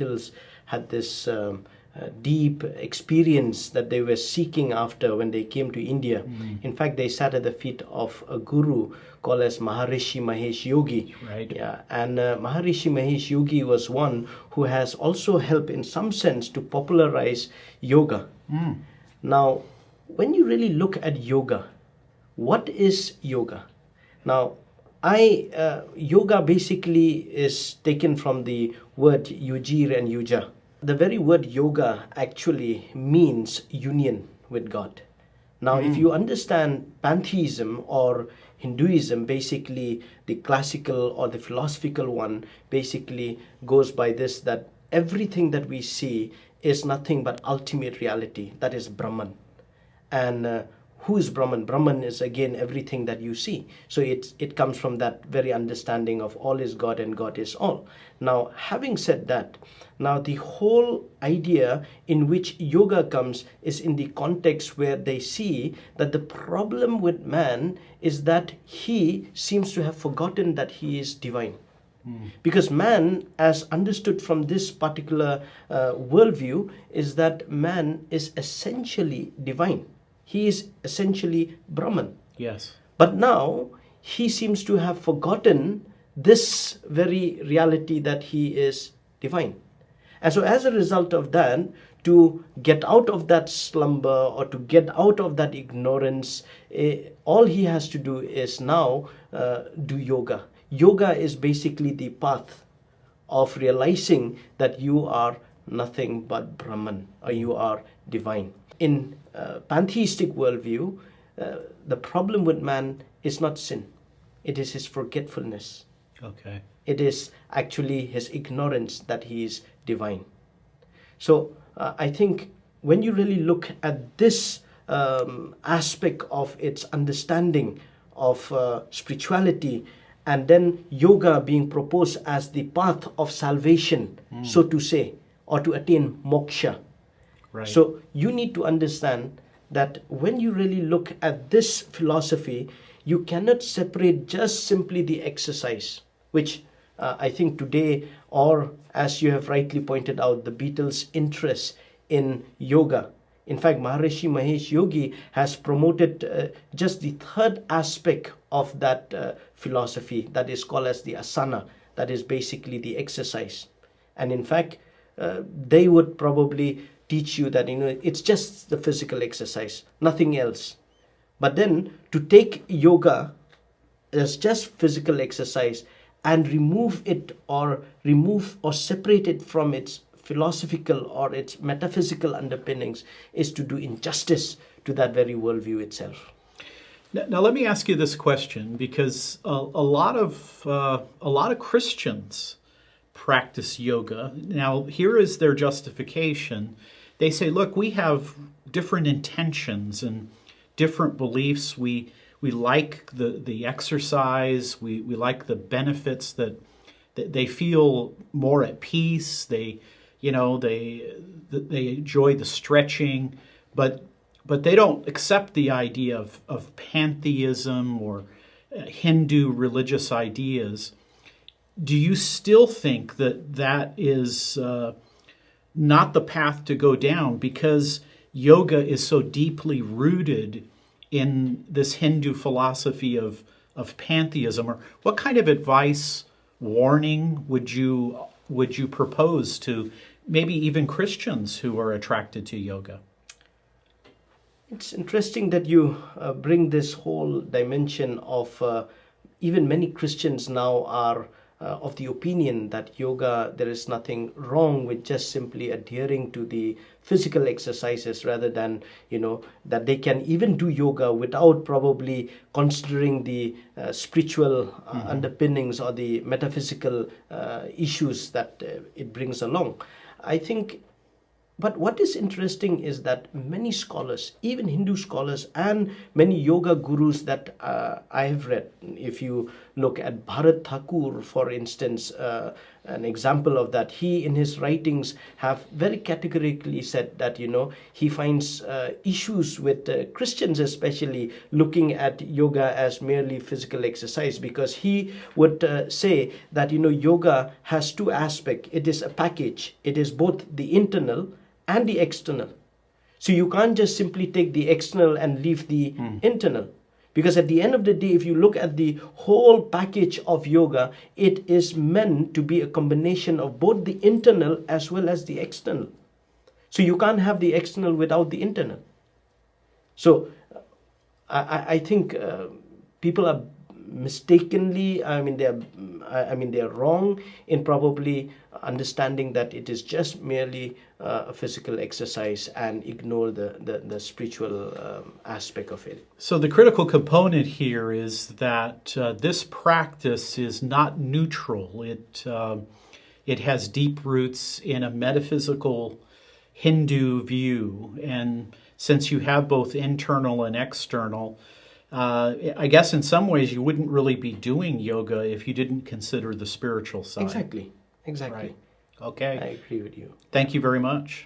Beatles had this deep experience that they were seeking after when they came to India. In fact, they sat at the feet of a guru called as Maharishi Mahesh Yogi. Right. Yeah, and Maharishi Mahesh Yogi was one who has also helped in some sense to popularize yoga. Now, when you really look at yoga, what is yoga? Now, yoga basically is taken from the word yujir and yuja. The very word yoga actually means union with God. Now, if you understand pantheism or Hinduism, basically the classical or the philosophical one basically goes by this, that everything that we see is nothing but ultimate reality, that is Brahman. And who is Brahman? Brahman is again everything that you see. So it comes from that very understanding of all is God and God is all. Now, having said that, now the whole idea in which yoga comes is in the context where they see that the problem with man is that he seems to have forgotten that he is divine. Because man, as understood from this particular worldview, is that man is essentially divine. He is essentially Brahman. Yes. But now he seems to have forgotten this very reality that he is divine. And so as a result of that, to get out of that slumber or to get out of that ignorance, all he has to do is now do yoga. Yoga is basically the path of realizing that you are nothing but Brahman, or you are divine. In pantheistic worldview, the problem with man is not sin. It is his forgetfulness. Okay. It is actually his ignorance that he is divine. So I think when you really look at this aspect of its understanding of spirituality, and then yoga being proposed as the path of salvation, so to say, or to attain moksha. Right. So you need to understand that when you really look at this philosophy, you cannot separate just simply the exercise, which I think today, or as you have rightly pointed out, the Beatles' interest in yoga. In fact, Maharishi Mahesh Yogi has promoted just the third aspect of that philosophy, that is called as the asana, that is basically the exercise. And in fact, they would probably teach you that it's just the physical exercise, nothing else. But then to take yoga as just physical exercise and remove or separate it from its philosophical or its metaphysical underpinnings is to do injustice to that very worldview itself. Now let me ask you this question, because a lot of Christians practice yoga. Now, here is their justification. They say, look, we have different intentions and different beliefs. We like the exercise. We like the benefits that they feel more at peace. They enjoy the stretching, but they don't accept the idea of pantheism or Hindu religious ideas. Do you still think that is not the path to go down, because yoga is so deeply rooted in this Hindu philosophy of pantheism? Or what kind of advice, warning would you propose to maybe even Christians who are attracted to yoga? It's interesting that you bring this whole dimension of even many Christians now are of the opinion that yoga, there is nothing wrong with just simply adhering to the physical exercises, rather than, that they can even do yoga without probably considering the spiritual underpinnings or the metaphysical issues that it brings along. I think, but what is interesting is that many scholars, even Hindu scholars and many yoga gurus that I have read, if you look at Bharat Thakur, for instance, an example of that. He, in his writings, have very categorically said that, he finds issues with Christians especially looking at yoga as merely physical exercise, because he would say that, yoga has two aspects. It is a package. It is both the internal and the external. So you can't just simply take the external and leave the internal. Because at the end of the day, if you look at the whole package of yoga, it is meant to be a combination of both the internal as well as the external. So you can't have the external without the internal. So I think people are mistakenly, they're wrong in probably understanding that it is just merely a physical exercise and ignore the spiritual aspect of it. So the critical component here is that this practice is not neutral. It has deep roots in a metaphysical Hindu view, and since you have both internal and external, I guess in some ways you wouldn't really be doing yoga if you didn't consider the spiritual side. Exactly. Right. Okay. I agree with you. Thank you very much.